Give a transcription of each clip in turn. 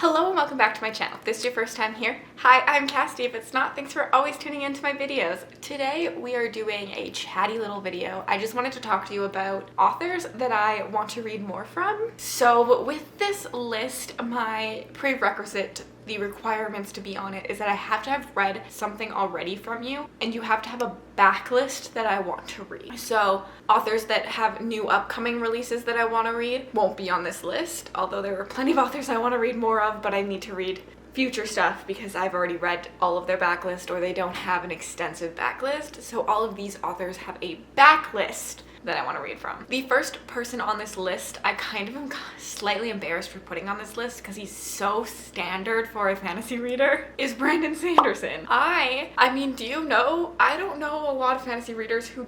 Hello and welcome back to my channel. If this is your first time here, hi, I'm Cassidy. If it's not, thanks for always tuning into my videos. Today we are doing a chatty little video. I just wanted to talk to you about authors that I want to read more from. So with this list, my prerequisite, the requirements to be on it, is that I have to have read something already from you, and you have to have a backlist that I want to read. So authors that have new upcoming releases that I want to read won't be on this list, although there are plenty of authors I want to read more of, but I need to read future stuff because I've already read all of their backlist or they don't have an extensive backlist. So all of these authors have a backlist that I want to read from. The first person on this list, I kind of am slightly embarrassed for putting on this list because he's so standard for a fantasy reader, is Brandon Sanderson. I mean, do you know, I don't know a lot of fantasy readers who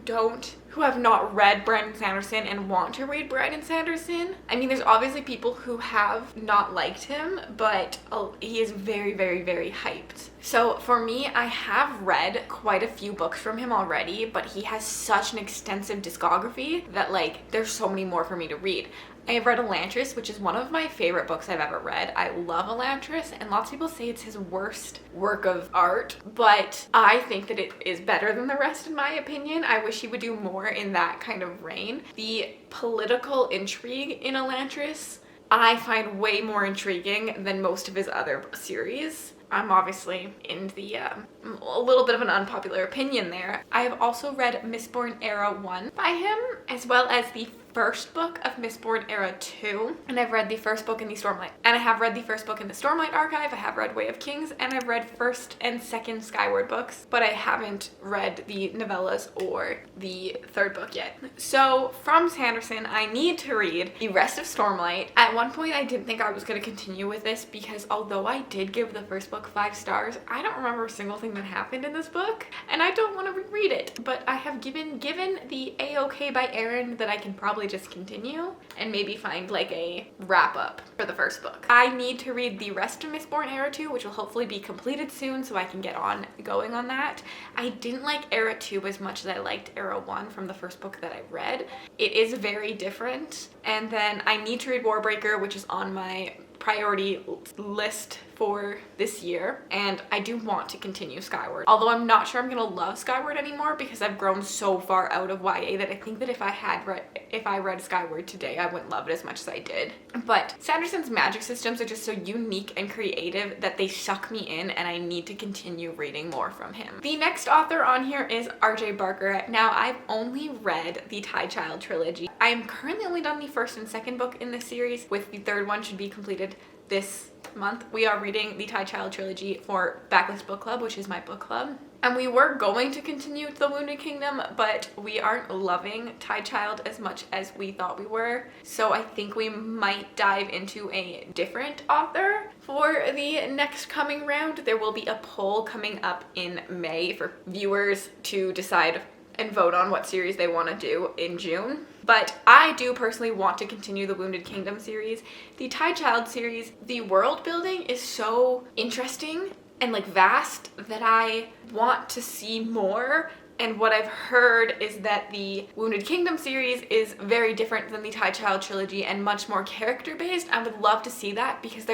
have not read Brandon Sanderson and want to read Brandon Sanderson. I mean, there's obviously people who have not liked him, but he is very, very, very hyped. So for me, I have read quite a few books from him already, but he has such an extensive discography that there's so many more for me to read. I have read Elantris, which is one of my favorite books I've ever read. I love Elantris, and lots of people say it's his worst work of art, but I think that it is better than the rest in my opinion. I wish he would do more in that kind of vein. The political intrigue in Elantris, I find way more intriguing than most of his other series. I'm obviously in the, a little bit of an unpopular opinion there. I have also read Mistborn Era 1 by him, as well as the first book of Mistborn Era 2, and I've read the first book in the Stormlight, and I have read the first book in the Stormlight Archive. I have read Way of Kings, and I've read first and second Skyward books, but I haven't read the novellas or the third book yet. So from Sanderson, I need to read the rest of Stormlight. At one point, I didn't think I was going to continue with this because although I did give the first book 5 stars, I don't remember a single thing that happened in this book, and I don't want to reread it, but I have given the A-OK by Aaron that I can probably just continue and maybe find a wrap up for the first book. I need to read the rest of Mistborn Era 2, which will hopefully be completed soon so I can get going on that. I didn't like Era 2 as much as I liked Era 1 from the first book that I read. It is very different. And then I need to read Warbreaker, which is on my priority list for this year, and I do want to continue Skyward, although I'm not sure I'm gonna love Skyward anymore because I've grown so far out of YA that I think that if I read Skyward today, I wouldn't love it as much as I did. But Sanderson's magic systems are just so unique and creative that they suck me in, and I need to continue reading more from him. The next author on here is RJ Barker. Now, I've only read the Tie Child trilogy. I am currently only done the first and second book in this series, with the third one should be completed this month. We are reading the Tie Child trilogy for Backlist Book Club, which is my book club. And we were going to continue The Wounded Kingdom, but we aren't loving Tie Child as much as we thought we were. So I think we might dive into a different author for the next coming round. There will be a poll coming up in May for viewers to decide and vote on what series they want to do in June. But I do personally want to continue the Wounded Kingdom series. The Tie Child series, the world building is so interesting and vast that I want to see more. And what I've heard is that the Wounded Kingdom series is very different than the Tie Child trilogy and much more character-based. I would love to see that because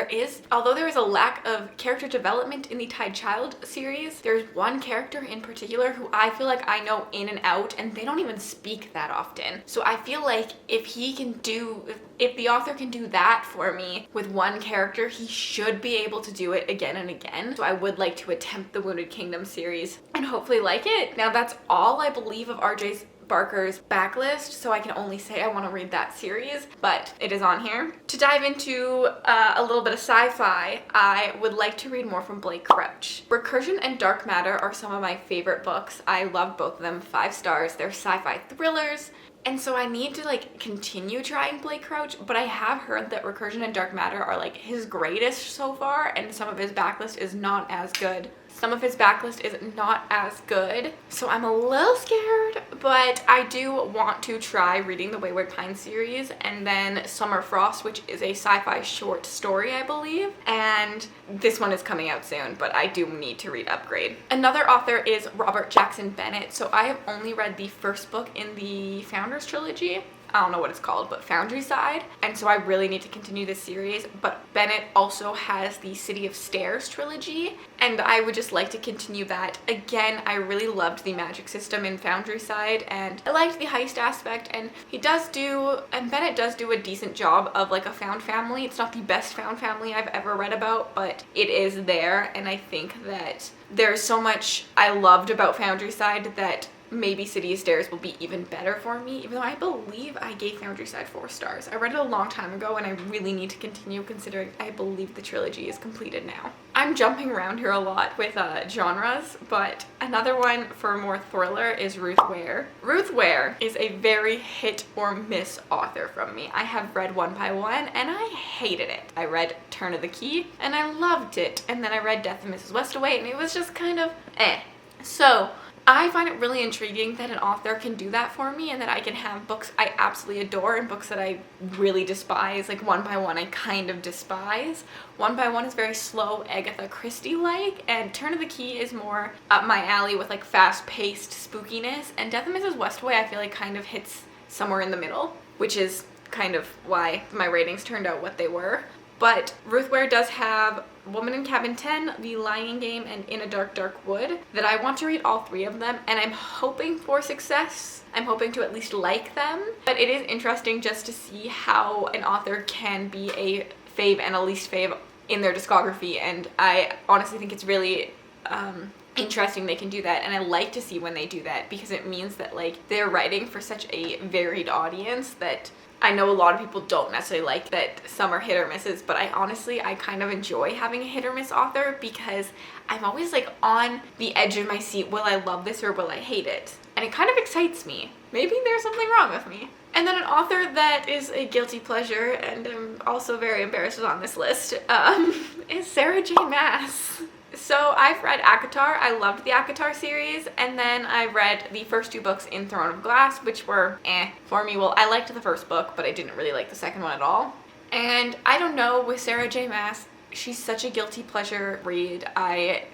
although there is a lack of character development in the Tie Child series, there's one character in particular who I feel like I know in and out, and they don't even speak that often. So I feel like if the author can do that for me with one character, he should be able to do it again and again. So I would like to attempt the Wounded Kingdom series and hopefully like it. Now that's all I believe of RJ Barker's backlist, so I can only say I want to read that series, but it is on here. To dive into a little bit of sci-fi, I would like to read more from Blake Crouch. Recursion and Dark Matter are some of my favorite books. I love both of them, 5 stars. They're sci-fi thrillers. And so I need to continue trying Blake Crouch, but I have heard that Recursion and Dark Matter are his greatest so far, and some of his backlist is not as good. Some of his backlist is not as good, so I'm a little scared, but I do want to try reading the Wayward Pines series, and then Summer Frost, which is a sci-fi short story, I believe, and this one is coming out soon, but I do need to read Upgrade. Another author is Robert Jackson Bennett, so I have only read the first book in the Founders trilogy. I don't know what it's called, but Foundry Side. And so I really need to continue this series. But Bennett also has the City of Stairs trilogy, and I would just like to continue that. Again, I really loved the magic system in Foundry Side, and I liked the heist aspect, and Bennett does do a decent job of like a found family. It's not the best found family I've ever read about, but it is there, and I think that there's so much I loved about Foundry Side that maybe City of Stairs will be even better for me, even though I believe I gave Foundry Side 4 stars. I read it a long time ago, and I really need to continue considering I believe the trilogy is completed now. I'm jumping around here a lot with genres, but another one for more thriller is Ruth Ware. Ruth Ware is a very hit or miss author from me. I have read One by One, and I hated it. I read Turn of the Key, and I loved it, and then I read Death of Mrs. Westaway, and it was just kind of eh. So I find it really intriguing that an author can do that for me, and that I can have books I absolutely adore and books that I really despise. Like One by One I kind of despise. One by One is very slow Agatha Christie-like, and Turn of the Key is more up my alley with like fast-paced spookiness, and Death of Mrs. Westaway I feel like kind of hits somewhere in the middle, which is kind of why my ratings turned out what they were. But Ruth Ware does have Woman in Cabin 10, The Lying Game, and In a Dark, Dark Wood that I want to read all three of them, and I'm hoping for success. I'm hoping to at least like them. But it is interesting just to see how an author can be a fave and a least fave in their discography, and I honestly think it's really interesting they can do that, and I like to see when they do that because it means that like they're writing for such a varied audience that I know a lot of people don't necessarily like that some are hit or misses, but I kind of enjoy having a hit or miss author because I'm always like on the edge of my seat. Will I love this or will I hate it? And it kind of excites me. Maybe there's something wrong with me. And then an author that is a guilty pleasure, and I'm also very embarrassed on this list, is Sarah J Maas. So I've read ACOTAR. I loved the ACOTAR series, and then I read the first two books in Throne of Glass, which were for me. Well, I liked the first book, but I didn't really like the second one at all. And I don't know, with Sarah J Maas, she's such a guilty pleasure read. I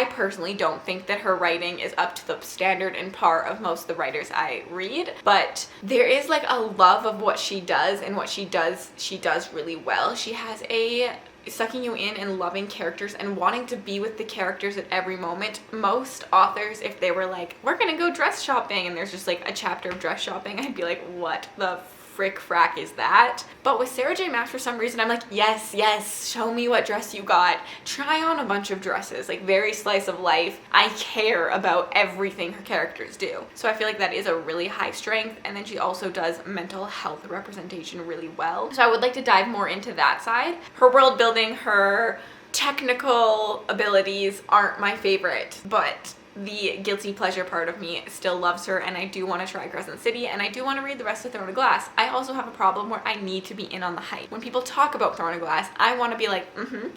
personally don't think that her writing is up to the standard and par of most of the writers I read, but there is like a love of what she does, and what she does really well. She has a sucking you in and loving characters and wanting to be with the characters at every moment. Most authors, if they were like, we're gonna go dress shopping, and there's just like a chapter of dress shopping, I'd be like, what the frick frack is that? But with Sarah J Maas, for some reason, I'm like, yes, show me what dress you got. Try on a bunch of dresses, like very slice of life. I care about everything her characters do. So I feel like that is a really high strength, and then she also does mental health representation really well. So I would like to dive more into that side. Her world building, her technical abilities aren't my favorite, but the guilty pleasure part of me still loves her, and I do want to try Crescent City, and I do want to read the rest of Throne of Glass. I also have a problem where I need to be in on the hype. When people talk about Throne of Glass, I want to be like,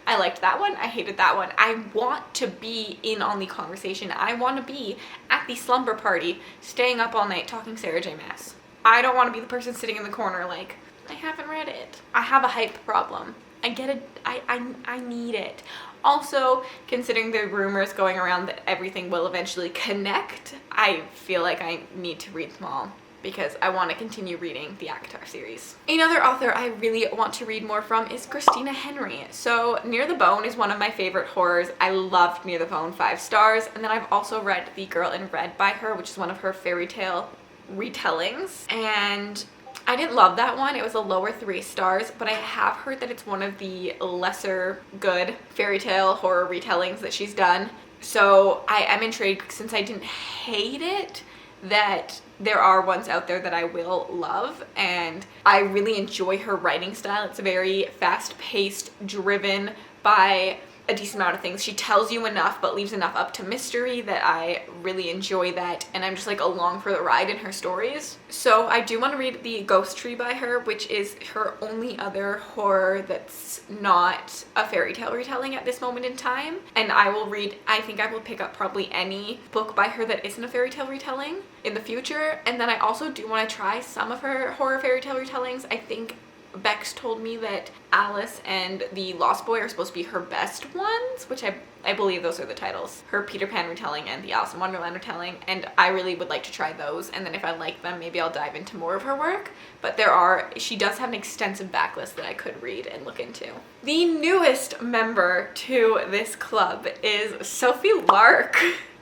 I liked that one, I hated that one. I want to be in on the conversation. I want to be at the slumber party, staying up all night talking Sarah J Maas. I don't want to be the person sitting in the corner like, I haven't read it. I have a hype problem. I get it. I need it. Also, considering the rumors going around that everything will eventually connect, I feel like I need to read them all because I want to continue reading the ACOTAR series. Another author I really want to read more from is Christina Henry. So Near the Bone is one of my favorite horrors. I loved Near the Bone, 5 stars. And then I've also read The Girl in Red by her, which is one of her fairy tale retellings. And I didn't love that one. It was a lower 3 stars, but I have heard that it's one of the lesser good fairy tale horror retellings that she's done. So I am intrigued, since I didn't hate it, that there are ones out there that I will love, and I really enjoy her writing style. It's very fast-paced, driven by a decent amount of things. She tells you enough but leaves enough up to mystery that I really enjoy that, and I'm just like along for the ride in her stories. So I do want to read The Ghost Tree by her, which is her only other horror that's not a fairy tale retelling at this moment in time. And I think I will pick up probably any book by her that isn't a fairy tale retelling in the future. And then I also do want to try some of her horror fairy tale retellings. I think Bex told me that Alice and the Lost Boy are supposed to be her best ones, which I believe those are the titles. Her Peter Pan retelling and the Alice in Wonderland retelling, and I really would like to try those, and then if I like them, maybe I'll dive into more of her work. But she does have an extensive backlist that I could read and look into. The newest member to this club is Sophie Lark.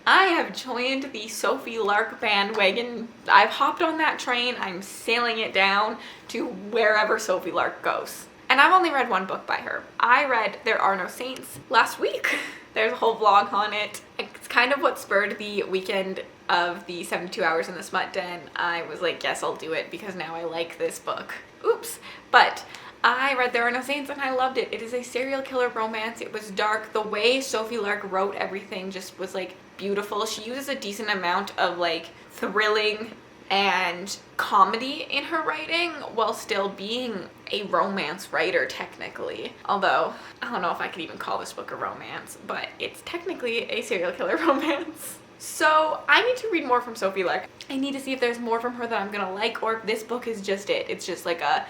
I have joined the Sophie Lark bandwagon. I've hopped on that train. I'm sailing it down to wherever Sophie Lark goes. And I've only read one book by her. I read There Are No Saints last week. There's a whole vlog on it. It's kind of what spurred the weekend of the 72 Hours in the Smut Den. I was like, yes, I'll do it because now I like this book. Oops. But I read There Are No Saints and I loved it. It is a serial killer romance. It was dark. The way Sophie Lark wrote everything just was like beautiful. She uses a decent amount of like thrilling and comedy in her writing while still being a romance writer technically. Although, I don't know if I could even call this book a romance, but it's technically a serial killer romance. So I need to read more from Sophie Lark. I need to see if there's more from her that I'm gonna like, or if this book is just it. It's just like a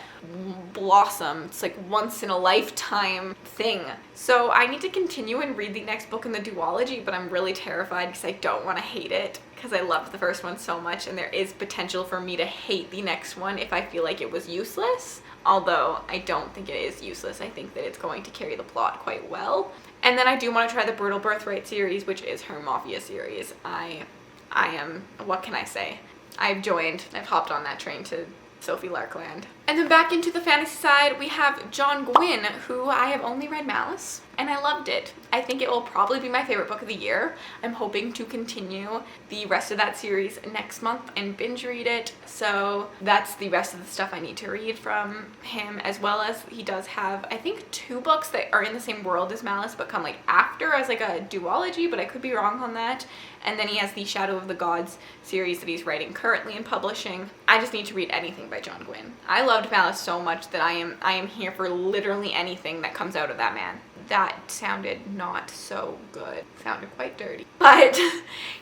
blossom. It's like once in a lifetime thing. So I need to continue and read the next book in the duology, but I'm really terrified because I don't want to hate it because I loved the first one so much, and there is potential for me to hate the next one if I feel like it was useless. Although I don't think it is useless. I think that it's going to carry the plot quite well. And then I do want to try the Brutal Birthright series, which is her Mafia series. I am, what can I say? I've hopped on that train to Sophie Lark land. And then back into the fantasy side, we have John Gwynne, who I have only read Malice, and I loved it. I think it will probably be my favorite book of the year. I'm hoping to continue the rest of that series next month and binge read it. So that's the rest of the stuff I need to read from him, as well as he does have, I think, 2 books that are in the same world as Malice, but come like after as like a duology, but I could be wrong on that. And then he has the Shadow of the Gods series that he's writing currently and publishing. I just need to read anything by John Gwynne. I loved Malice so much that I am here for literally anything that comes out of that man. That sounded not so good. Sounded quite dirty. But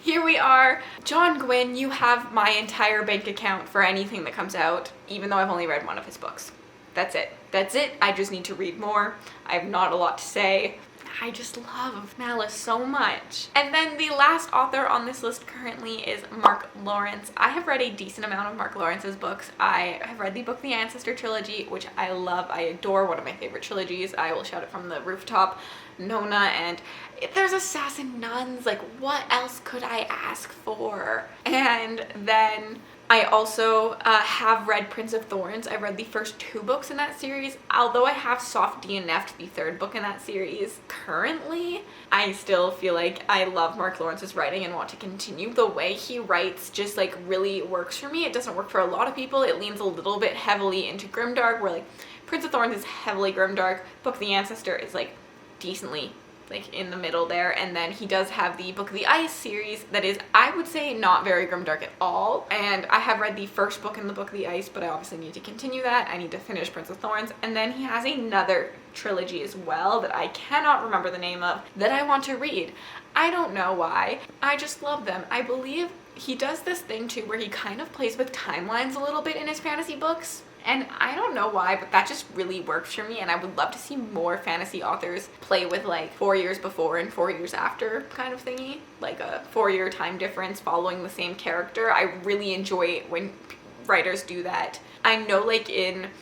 here we are. John Gwynne, you have my entire bank account for anything that comes out, even though I've only read one of his books. That's it. That's it. I just need to read more. I have not a lot to say. I just love Malice so much. And then the last author on this list currently is Mark Lawrence. I have read a decent amount of Mark Lawrence's books. I have read the book The Ancestor trilogy, which I love. I adore, one of my favorite trilogies. I will shout it from the rooftop. Nona, and if there's assassin nuns, like what else could I ask for? And then I also have read Prince of Thorns. I read the first 2 books in that series. Although I have soft DNF'd the 3rd book in that series currently, I still feel like I love Mark Lawrence's writing and want to continue. The way he writes just like really works for me. It doesn't work for a lot of people. It leans a little bit heavily into grimdark, where like Prince of Thorns is heavily grimdark. Book of the Ancestor is like decently like in the middle there, and then he does have the Book of the Ice series that is, I would say, not very grimdark at all. And I have read the first book in the Book of the Ice, but I obviously need to continue that. I need to finish Prince of Thorns, and then he has another trilogy as well that I cannot remember the name of that I want to read. I don't know why. I just love them. I believe he does this thing too where he kind of plays with timelines a little bit in his fantasy books. And I don't know why, but that just really works for me, and I would love to see more fantasy authors play with like 4 years before and 4 years after kind of thingy, like a 4-year time difference following the same character. I really enjoy when writers do that. I know like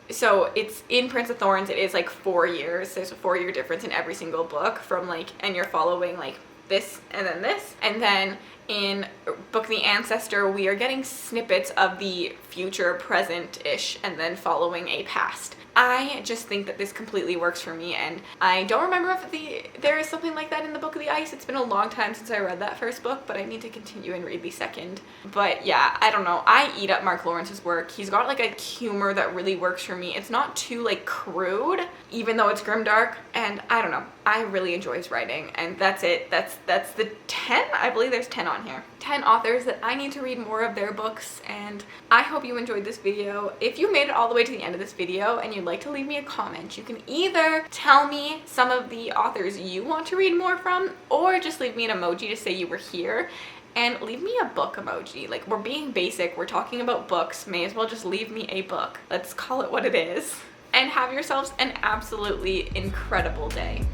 so it's in Prince of Thorns, it is like 4 years. There's a 4-year difference in every single book from like, and you're following like this and then this, and then in Book of the Ancestor, we are getting snippets of the future, present-ish, and then following a past. I just think that this completely works for me, and I don't remember if there is something like that in the Book of the Ice. It's been a long time since I read that first book, but I need to continue and read the second. But yeah, I don't know. I eat up Mark Lawrence's work. He's got like a humor that really works for me. It's not too like crude, even though it's grimdark, and I don't know. I really enjoy his writing, and that's it. That's the 10. I believe there's 10 on here. 10 authors that I need to read more of their books, and I hope you enjoyed this video. If you made it all the way to the end of this video and you'd like to leave me a comment, you can either tell me some of the authors you want to read more from, or just leave me an emoji to say you were here, and leave me a book emoji. Like, we're being basic, we're talking about books, may as well just leave me a book. Let's call it what it is. and have yourselves an absolutely incredible day.